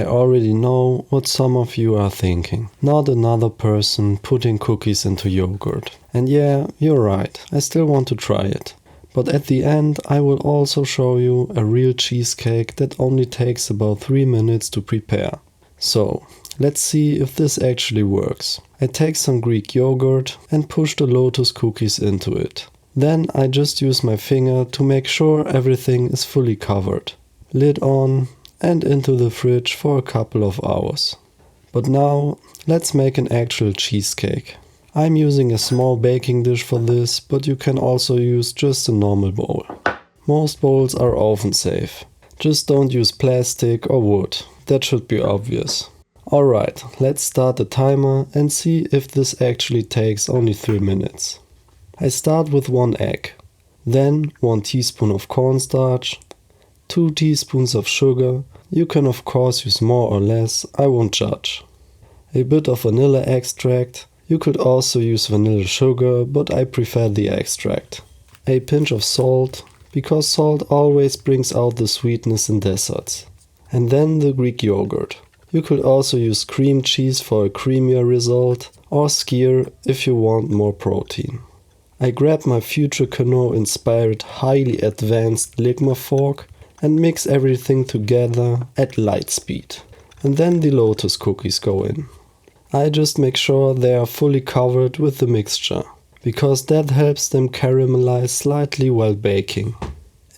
I already know what some of you are thinking. Not another person putting cookies into yogurt. And yeah, you're right, I still want to try it. But at the end I will also show you a real cheesecake that only takes about 3 minutes to prepare. So, let's see if this actually works. I take some Greek yogurt and push the lotus cookies into it. Then I just use my finger to make sure everything is fully covered. Lid on and into the fridge for a couple of hours. But now let's make an actual cheesecake. I'm using a small baking dish for this, but you can also use just a normal bowl. Most bowls are oven safe. Just don't use plastic or wood, that should be obvious. Alright, let's start the timer and see if this actually takes only 3 minutes. I start with 1 egg, then 1 teaspoon of cornstarch, 2 teaspoons of sugar. You can of course use more or less, I won't judge. A bit of vanilla extract. You could also use vanilla sugar, but I prefer the extract. A pinch of salt, because salt always brings out the sweetness in desserts. And then the Greek yogurt. You could also use cream cheese for a creamier result, or skyr if you want more protein. I grab my future canoe inspired highly advanced ligma fork and mix everything together at light speed. And then the lotus cookies go in. I just make sure they are fully covered with the mixture, because that helps them caramelize slightly while baking.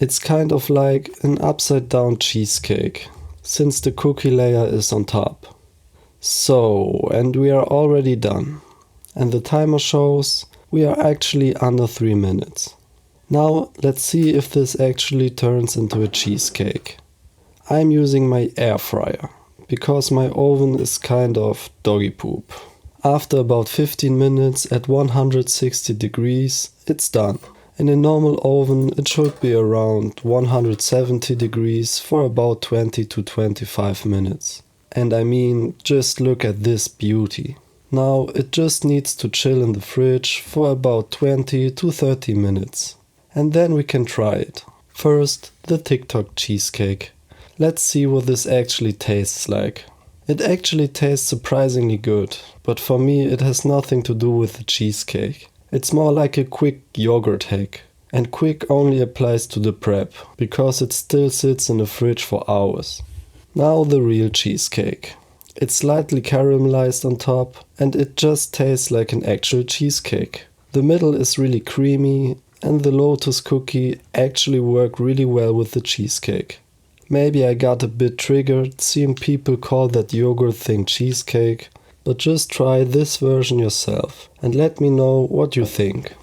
It's kind of like an upside down cheesecake, since the cookie layer is on top. So, and we are already done. And the timer shows we are actually under 3 minutes. Now let's see if this actually turns into a cheesecake. I'm using my air fryer, because my oven is kind of doggy poop. After about 15 minutes at 160 degrees, it's done. In a normal oven it should be around 170 degrees for about 20 to 25 minutes. And I mean, just look at this beauty. Now it just needs to chill in the fridge for about 20 to 30 minutes. And then we can try it. First, the TikTok cheesecake. Let's see what this actually tastes like. It actually tastes surprisingly good, but for me it has nothing to do with the cheesecake. It's more like a quick yogurt hack. And quick only applies to the prep, because it still sits in the fridge for hours. Now the real cheesecake. It's slightly caramelized on top and it just tastes like an actual cheesecake. The middle is really creamy and the lotus cookie actually work really well with the cheesecake. Maybe I got a bit triggered seeing people call that yogurt thing cheesecake, but just try this version yourself and let me know what you think.